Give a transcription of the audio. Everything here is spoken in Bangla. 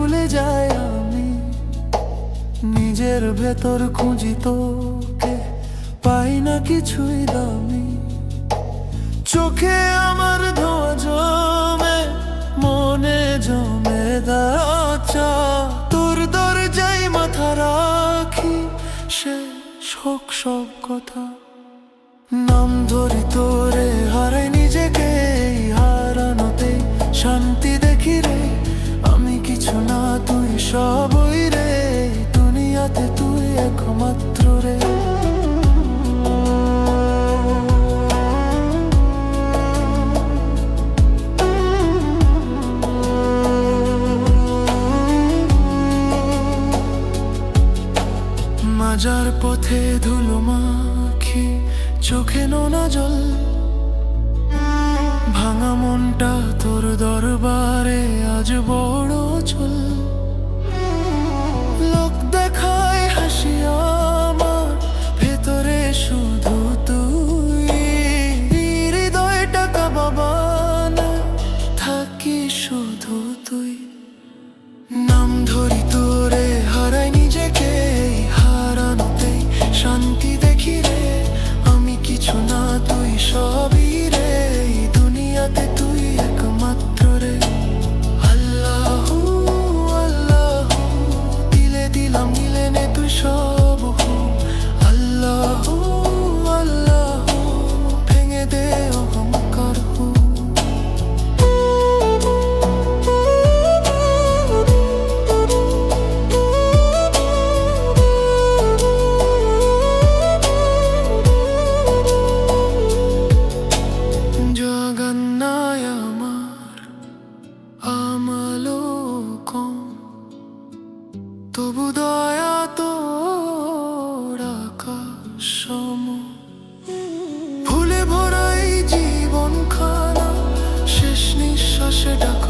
ভুলে যাই আমি নিজের ভেতর খুঁজি তোকে, পাই না কিছুই দামি। চোখে আমার ধোঁয়া জমে, মনে জমে দাঁড়া, তোর দরজায় মাথা রাখি, শেষ হোক সব কথা। নাম ধরি তোরে, হারাই নিজেকে, হারানোতে শান্তি দেখি রে। আমি কিছু না, তুই সবই রে, দুনিয়াতে তুই একমাত্র রে। মাজার পথে ধুলো মাখি, চোখে নোনা জল, ভাঙা মনটা তোর দরবারে আজ বড় চল। লোক দেখায় হাসি, আমার ভেতরে শুধু তুই, হৃদয়টা কাবাবা না, থাকি শুধু তুই। নাম ধরি তোরে, হারাই নিজেকে, হারানোতে শান্তি দেখি রে। আমি কিছু না, তুই সবই রে, দুনিয়াতে তুই একমাত্র রে। আল্লাহু আল্লাহু, দিলে দিলাম মিলে নে তুই সব। আল্লাহু আল্লাহু, ভেঙে দে অহংকার। জগন্নায় আমার আমলো কম, তবু দয়া তোর আকাশ সম। ভুলে ভরাই জীবন খানা, শেষ নিঃশ্বাসে ডাকা